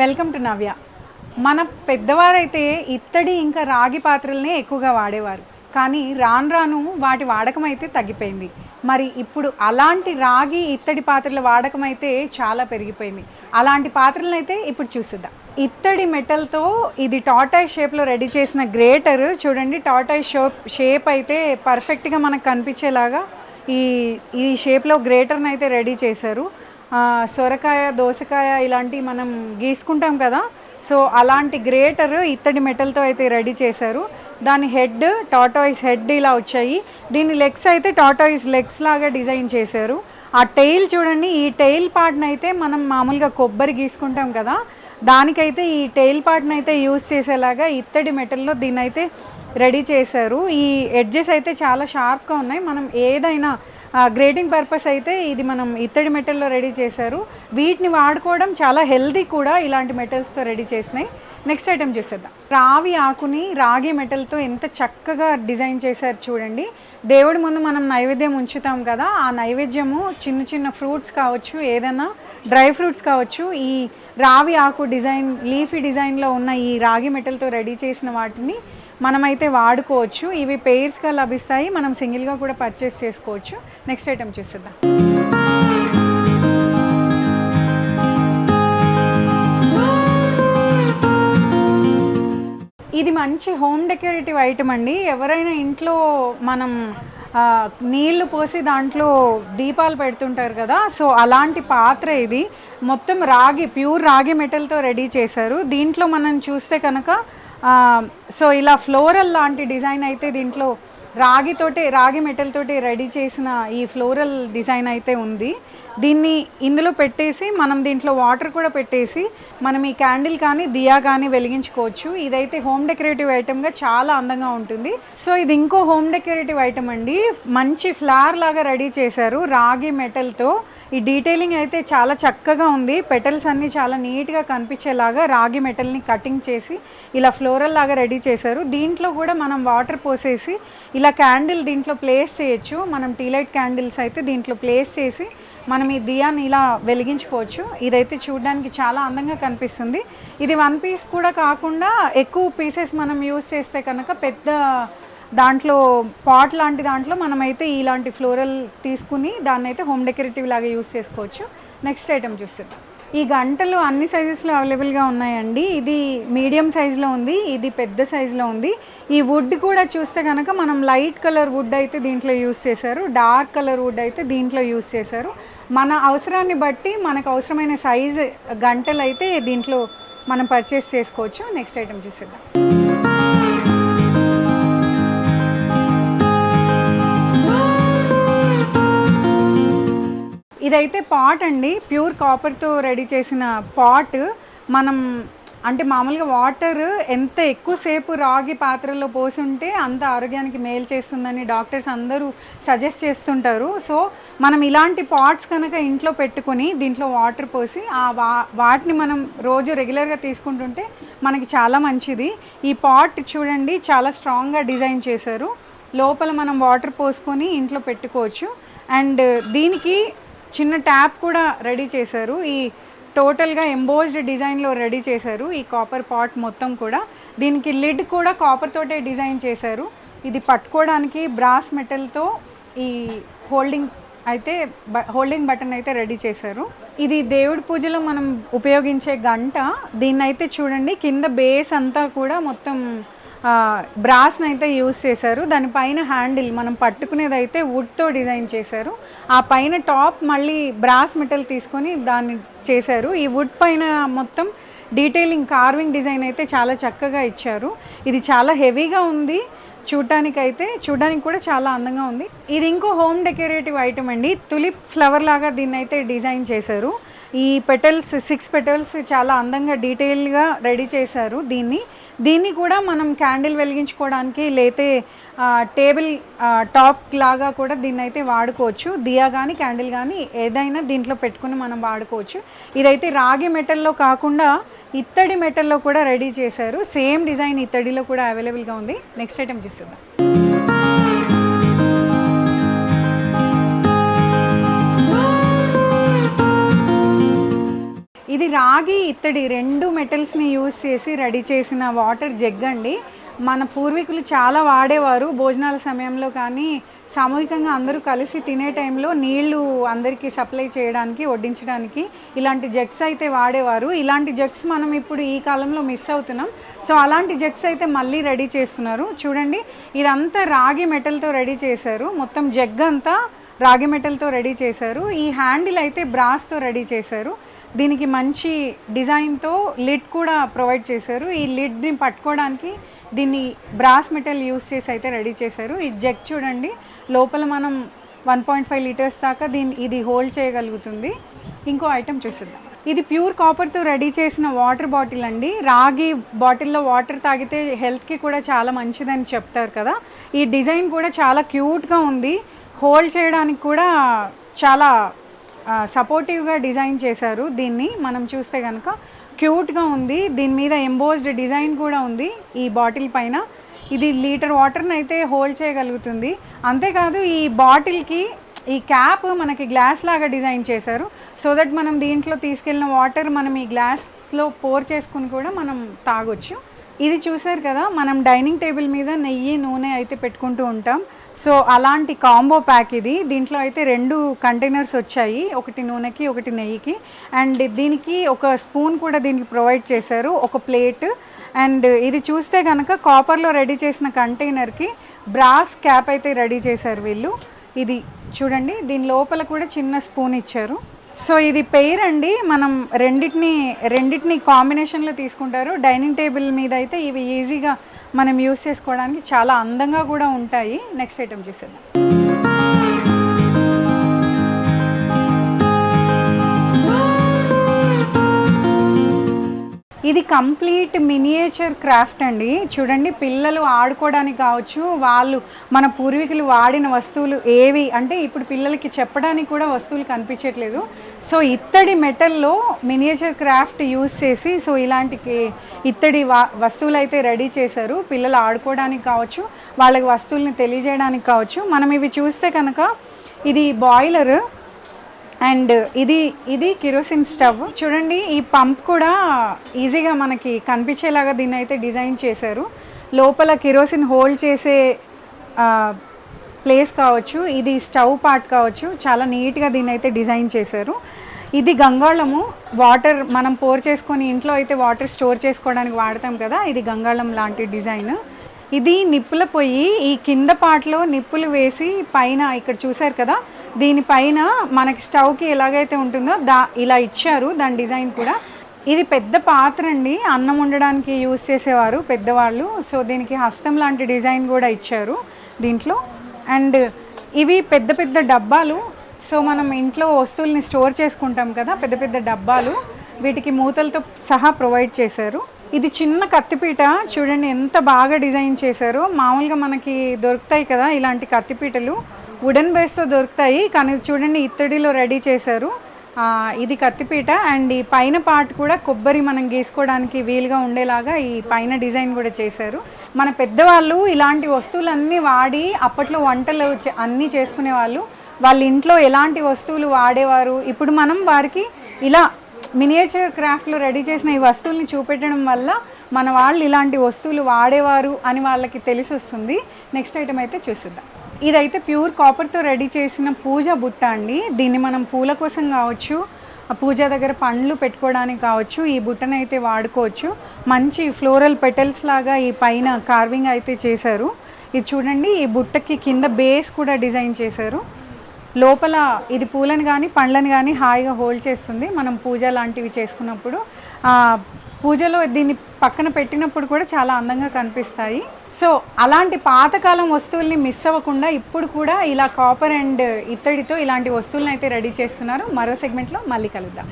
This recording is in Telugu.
వెల్కమ్ టు నవ్య. మన పెద్దవారైతే ఇత్తడి ఇంకా రాగి పాత్రలనే ఎక్కువగా వాడేవారు. కానీ రాను రాను వాటి వాడకం అయితే తగ్గిపోయింది. మరి ఇప్పుడు అలాంటి రాగి ఇత్తడి పాత్రల వాడకం అయితే చాలా పెరిగిపోయింది. అలాంటి పాత్రలను అయితే ఇప్పుడు చూసిద్దాం. ఇత్తడి మెటల్తో ఇది టార్టాయిస్ షేప్లో రెడీ చేసిన గ్రేటర్ చూడండి. టార్టాయిస్ షేప్ అయితే పర్ఫెక్ట్గా మనకు కనిపించేలాగా ఈ షేప్లో గ్రేటర్ని అయితే రెడీ చేశారు. సొరకాయ, దోసకాయ ఇలాంటివి మనం గీసుకుంటాం కదా, సో అలాంటి గ్రేటర్ ఇత్తడి మెటల్తో అయితే రెడీ చేశారు. దాని హెడ్ టార్టాయిస్ హెడ్ ఇలా వచ్చాయి. దీని లెగ్స్ అయితే టార్టాయిస్ లెగ్స్ లాగా డిజైన్ చేశారు. ఆ టెయిల్ చూడండి, ఈ టెయిల్ పార్ట్ని అయితే మనం మామూలుగా కొబ్బరి గీసుకుంటాం కదా, దానికైతే ఈ టెయిల్ పార్ట్ని అయితే యూజ్ చేసేలాగా ఇత్తడి మెటల్లో దీన్ని అయితే రెడీ చేశారు. ఈ ఎడ్జెస్ అయితే చాలా షార్ప్గా ఉన్నాయి. మనం ఏదైనా గ్రేటింగ్ పర్పస్ అయితే ఇది మనం ఇత్తడి మెటల్లో రెడీ చేశారు. వీటిని వాడుకోవడం చాలా హెల్దీ కూడా, ఇలాంటి మెటల్స్తో రెడీ చేసినాయి. నెక్స్ట్ ఐటెం చేసేద్దాం. రావి ఆకుని రాగి మెటల్తో ఎంత చక్కగా డిజైన్ చేశారు చూడండి. దేవుడి ముందు మనం నైవేద్యం ఉంచుతాం కదా, ఆ నైవేద్యము చిన్న చిన్న ఫ్రూట్స్ కావచ్చు, ఏదైనా డ్రై ఫ్రూట్స్ కావచ్చు, ఈ రావి ఆకు డిజైన్ లీఫీ డిజైన్లో ఉన్న ఈ రాగి మెటల్తో రెడీ చేసిన వాటిని మనమైతే వాడుకోవచ్చు. ఇవి పెయిర్స్గా లభిస్తాయి, మనం సింగిల్గా కూడా పర్చేస్ చేసుకోవచ్చు. నెక్స్ట్ ఐటెం చూసేద్దాం. ఇది మంచి హోమ్ డెకరేటివ్ ఐటమ్ అండి. ఎవరైనా ఇంట్లో మనం నీళ్లు పోసి దాంట్లో దీపాలు పెడుతుంటారు కదా, సో అలాంటి పాత్ర ఇది. మొత్తం ప్యూర్ రాగి మెటల్తో రెడీ చేశారు. దీంట్లో మనం చూస్తే కనుక సో ఇలా ఫ్లోరల్ లాంటి డిజైన్ అయితే దీంట్లో రాగి మెటల్ తోటి రెడీ చేసిన ఈ ఫ్లోరల్ డిజైన్ అయితే ఉంది. దీన్ని ఇందులో పెట్టేసి మనం దీంట్లో వాటర్ కూడా పెట్టేసి మనం ఈ క్యాండిల్ కానీ దియా కానీ వెలిగించుకోవచ్చు. ఇదైతే హోమ్ డెకరేటివ్ ఐటమ్గా చాలా అందంగా ఉంటుంది. సో ఇది ఇంకో హోమ్ డెకరేటివ్ ఐటమ్ అండి. మంచి ఫ్లవర్ లాగా రెడీ చేశారు రాగి మెటల్తో. ఈ డీటెయిలింగ్ అయితే చాలా చక్కగా ఉంది. పెటల్స్ అన్నీ చాలా నీట్గా కనిపించేలాగా రాగి మెటల్ని కటింగ్ చేసి ఇలా ఫ్లోరల్ లాగా రెడీ చేశారు. దీంట్లో కూడా మనం వాటర్ పోసేసి ఇలా క్యాండిల్ దీంట్లో ప్లేస్ చేయొచ్చు. మనం టీ లైట్ క్యాండిల్స్ అయితే దీంట్లో ప్లేస్ చేసి మనం ఈ దియాని ఇలా వెలిగించుకోవచ్చు. ఇదైతే చూడడానికి చాలా అందంగా కనిపిస్తుంది. ఇది వన్ పీస్ కూడా కాకుండా ఎక్కువ పీసెస్ మనం యూస్ చేస్తే కనుక పెద్ద దాంట్లో పాట్ లాంటి దాంట్లో మనమైతే ఇలాంటి ఫ్లోరల్ తీసుకుని దాన్ని అయితే హోమ్ డెకరేటివ్ లాగా యూస్ చేసుకోవచ్చు. నెక్స్ట్ ఐటెం చూసేద్దాం. ఈ గంటలు అన్ని సైజెస్లో అవైలబుల్గా ఉన్నాయండి. ఇది మీడియం సైజులో ఉంది, ఇది పెద్ద సైజులో ఉంది. ఈ వుడ్ కూడా చూస్తే కనుక మనం లైట్ కలర్ వుడ్ అయితే దీంట్లో యూస్ చేశారు, డార్క్ కలర్ వుడ్ అయితే దీంట్లో యూస్ చేశారు. మన అవసరాన్ని బట్టి మనకు అవసరమైన సైజు గంటలు అయితే దీంట్లో మనం పర్చేస్ చేసుకోవచ్చు. నెక్స్ట్ ఐటెం చూసేద్దాం. ఇదైతే పాట్ అండి, ప్యూర్ కాపర్తో రెడీ చేసిన పాట్. మనం అంటే మామూలుగా వాటర్ ఎంత ఎక్కువసేపు రాగి పాత్రలో పోసి ఉంటే అంత ఆరోగ్యానికి మేలు చేస్తుందని డాక్టర్స్ అందరూ సజెస్ట్ చేస్తుంటారు. సో మనం ఇలాంటి పాట్స్ కనుక ఇంట్లో పెట్టుకొని దీంట్లో వాటర్ పోసి వాటిని మనం రోజు రెగ్యులర్గా తీసుకుంటుంటే మనకి చాలా మంచిది. ఈ పాట్ చూడండి, చాలా స్ట్రాంగ్గా డిజైన్ చేశారు. లోపల మనం వాటర్ పోసుకొని ఇంట్లో పెట్టుకోవచ్చు. అండ్ దీనికి చిన్న ట్యాప్ కూడా రెడీ చేశారు. ఈ టోటల్గా ఎంబోస్డ్ డిజైన్లో రెడీ చేశారు ఈ కాపర్ పాట్ మొత్తం కూడా. దీనికి లిడ్ కూడా కాపర్ తోటే డిజైన్ చేశారు. ఇది పట్టుకోవడానికి బ్రాస్ మెటల్తో ఈ హోల్డింగ్ బటన్ అయితే రెడీ చేశారు. ఇది దేవుడి పూజలో మనం ఉపయోగించే గంట. దీన్నైతే చూడండి, కింద బేస్ అంతా కూడా మొత్తం బ్రాస్ని అయితే యూస్ చేశారు. దానిపైన హ్యాండిల్ మనం పట్టుకునేదైతే వుడ్తో డిజైన్ చేశారు. ఆ పైన టాప్ మళ్ళీ బ్రాస్ మెటల్ తీసుకొని దాన్ని చేశారు. ఈ వుడ్ పైన మొత్తం డీటెయిలింగ్ కార్వింగ్ డిజైన్ అయితే చాలా చక్కగా ఇచ్చారు. ఇది చాలా హెవీగా ఉంది చూడడానికి కూడా చాలా అందంగా ఉంది. ఇది ఇంకో హోమ్ డెకరేటివ్ ఐటమ్ అండి. తులిప్ ఫ్లవర్ లాగా దీన్ని అయితే డిజైన్ చేశారు. ఈ పెటల్స్ 6 పెటల్స్ చాలా అందంగా డీటెయిల్గా రెడీ చేశారు. దీన్ని కూడా మనం క్యాండిల్ వెలిగించుకోవడానికి లేతే టేబుల్ టాప్ లాగా కూడా దీన్ని అయితే వాడుకోవచ్చు. దియా కానీ క్యాండిల్ కానీ ఏదైనా దీంట్లో పెట్టుకుని మనం వాడుకోవచ్చు. ఇదైతే రాగి మెటల్లో కాకుండా ఇత్తడి మెటల్లో కూడా రెడీ చేశారు. సేమ్ డిజైన్ ఇత్తడిలో కూడా అవైలబుల్గా ఉంది. నెక్స్ట్ ఐటెం చూద్దాం. ఇది రాగి ఇత్తడి 2 మెటల్స్ని యూజ్ చేసి రెడీ చేసిన వాటర్ జగ్ అండి. మన పూర్వీకులు చాలా వాడేవారు భోజనాల సమయంలో కానీ సామూహికంగా అందరూ కలిసి తినే టైంలో నీళ్లు అందరికీ సప్లై చేయడానికి వడ్డించడానికి ఇలాంటి జగ్స్ అయితే వాడేవారు. ఇలాంటి జగ్స్ మనం ఇప్పుడు ఈ కాలంలో మిస్ అవుతున్నాం. సో అలాంటి జగ్స్ అయితే మళ్ళీ రెడీ చేస్తున్నారు. చూడండి, ఇదంతా రాగి మెటల్తో రెడీ చేశారు. మొత్తం జగ్ అంతా రాగి మెటల్తో రెడీ చేశారు. ఈ హ్యాండిల్ అయితే బ్రాస్తో రెడీ చేశారు. దీనికి మంచి డిజైన్తో లిడ్ కూడా ప్రొవైడ్ చేశారు. ఈ లిడ్ని పట్టుకోవడానికి దీన్ని బ్రాస్ మెటల్ యూస్ చేసి అయితే రెడీ చేశారు. ఈ జగ్ చూడండి, లోపల మనం 1.5 లీటర్స్ దాకా ఇది హోల్డ్ చేయగలుగుతుంది. ఇంకో ఐటెం చూసిద్దాం. ఇది ప్యూర్ కాపర్తో రెడీ చేసిన వాటర్ బాటిల్ అండి. రాగి బాటిల్లో వాటర్ తాగితే హెల్త్కి కూడా చాలా మంచిదని చెప్తారు కదా. ఈ డిజైన్ కూడా చాలా క్యూట్గా ఉంది. హోల్డ్ చేయడానికి కూడా చాలా సపోర్టివ్గా డిజైన్ చేశారు. దీన్ని మనం చూస్తే కనుక క్యూట్గా ఉంది. దీని మీద ఎంబోస్డ్ డిజైన్ కూడా ఉంది ఈ బాటిల్ పైన. ఇది లీటర్ వాటర్ని అయితే హోల్డ్ చేయగలుగుతుంది. అంతేకాదు ఈ బాటిల్కి ఈ క్యాప్ మనకి గ్లాస్ లాగా డిజైన్ చేశారు. సో దట్ మనం దీంట్లో తీసుకెళ్ళిన వాటర్ మనం ఈ గ్లాస్లో పోర్ చేసుకుని కూడా మనం తాగొచ్చు. ఇది చూసారు కదా, మనం డైనింగ్ టేబుల్ మీద నెయ్యి నూనె అయితే పెట్టుకుంటూ ఉంటాం. సో అలాంటి కాంబో ప్యాక్ ఇది. దీంట్లో అయితే 2 కంటైనర్స్ వచ్చాయి, ఒకటి నూనెకి ఒకటి నెయ్యికి. అండ్ దీనికి ఒక స్పూన్ కూడా దీంట్లో ప్రొవైడ్ చేశారు, ఒక ప్లేట్. అండ్ ఇది చూస్తే కనుక కాపర్లో రెడీ చేసిన కంటైనర్కి బ్రాస్ క్యాప్ అయితే రెడీ చేశారు వీళ్ళు. ఇది చూడండి, దీని లోపల కూడా చిన్న స్పూన్ ఇచ్చారు. సో ఇది పెయిర్ అండి. మనం రెండింటిని కాంబినేషన్లో తీసుకుంటారు. డైనింగ్ టేబుల్ మీద అయితే ఇవి ఈజీగా మనం యూస్ చేసుకోవడానికి చాలా అందంగా కూడా ఉంటాయి. నెక్స్ట్ ఐటెం చూసేద్దాం. ఇది కంప్లీట్ మినియేచర్ క్రాఫ్ట్ అండి. చూడండి, పిల్లలు ఆడుకోవడానికి కావచ్చు, వాళ్ళు మన పూర్వీకులు వాడిన వస్తువులు ఏవి అంటే ఇప్పుడు పిల్లలకి చెప్పడానికి కూడా వస్తువులు కనిపించట్లేదు. సో ఇత్తడి మెటల్లో మినియేచర్ క్రాఫ్ట్ యూస్ చేసి సో ఇలాంటి ఇత్తడి వస్తువులు అయితే రెడీ చేశారు. పిల్లలు ఆడుకోవడానికి కావచ్చు, వాళ్ళకి వస్తువుల్ని తెలియజేయడానికి కావచ్చు. మనం ఇవి చూస్తే కనుక ఇది బాయిలర్ అండ్ ఇది కిరోసిన్ స్టవ్. చూడండి, ఈ పంప్ కూడా ఈజీగా మనకి కనిపించేలాగా దీన్ని అయితే డిజైన్ చేశారు. లోపల కిరోసిన్ హోల్డ్ చేసే ప్లేస్ కావచ్చు, ఇది స్టవ్ పార్ట్ కావచ్చు, చాలా నీట్గా దీన్ని అయితే డిజైన్ చేశారు. ఇది గంగాళము, వాటర్ మనం పోర్ చేసుకొని ఇంట్లో అయితే వాటర్ స్టోర్ చేసుకోవడానికి వాడతాం కదా, ఇది గంగాళం లాంటి డిజైన్. ఇది నిప్పుల పొయ్యి. ఈ కింద పార్ట్లో నిప్పులు వేసి పైన ఇక్కడ చూసారు కదా, దీనిపైన మనకి స్టవ్కి ఎలాగైతే ఉంటుందో ఇలా ఇచ్చారు దాని డిజైన్ కూడా. ఇది పెద్ద పాత్ర అండి, అన్నం వండడానికి యూజ్ చేసేవారు పెద్దవాళ్ళు. సో దీనికి హస్తం లాంటి డిజైన్ కూడా ఇచ్చారు దీంట్లో. అండ్ ఇవి పెద్ద పెద్ద డబ్బాలు. సో మనం ఇంట్లో వస్తువుల్ని స్టోర్ చేసుకుంటాం కదా, పెద్ద పెద్ద డబ్బాలు, వీటికి మూతలతో సహా ప్రొవైడ్ చేశారు. ఇది చిన్న కత్తిపీట. చూడండి ఎంత బాగా డిజైన్ చేశారో. మామూలుగా మనకి దొరుకుతాయి కదా ఇలాంటి కత్తిపీటలు, వుడెన్ బేస్తో దొరుకుతాయి, కానీ చూడండి ఇత్తడిలో రెడీ చేశారు. ఇది కత్తిపీట. అండ్ ఈ పైన పార్ట్ కూడా కొబ్బరి మనం గీసుకోవడానికి వీలుగా ఉండేలాగా ఈ పైన డిజైన్ కూడా చేశారు. మన పెద్దవాళ్ళు ఇలాంటి వస్తువులన్నీ వాడి అప్పట్లో వంటలు అన్నీ చేసుకునే వాళ్ళ ఇంట్లో ఎలాంటి వస్తువులు వాడేవారు, ఇప్పుడు మనం వారికి ఇలా మినియేచర్ క్రాఫ్ట్లో రెడీ చేసిన ఈ వస్తువుల్ని చూపెట్టడం వల్ల మన వాళ్ళు ఇలాంటి వస్తువులు వాడేవారు అని వాళ్ళకి తెలిసి వస్తుంది. నెక్స్ట్ ఐటమ్ అయితే చూసిద్దాం. ఇదైతే ప్యూర్ కాపర్తో రెడీ చేసిన పూజ బుట్ట అండి. దీన్ని మనం పూల కోసం కావచ్చు, పూజ దగ్గర పండ్లు పెట్టుకోవడానికి కావచ్చు, ఈ బుట్టను అయితే వాడుకోవచ్చు. మంచి ఫ్లోరల్ పెటల్స్ లాగా ఈ పైన కార్వింగ్ అయితే చేశారు. ఇది చూడండి, ఈ బుట్టకి కింద బేస్ కూడా డిజైన్ చేశారు. లోపల ఇది పూలను కానీ పండ్లను కానీ హాయిగా హోల్డ్ చేస్తుంది మనం పూజ లాంటివి చేసుకున్నప్పుడు. పూజలో దీన్ని పక్కన పెట్టినప్పుడు కూడా చాలా అందంగా కనిపిస్తాయి. సో అలాంటి పాతకాలం వస్తువుల్ని మిస్ అవ్వకుండా ఇప్పుడు కూడా ఇలా కాపర్ అండ్ ఇత్తడితో ఇలాంటి వస్తువులను అయితే రెడీ చేస్తున్నారు. మరో సెగ్మెంట్లో మళ్ళీ కలుద్దాం.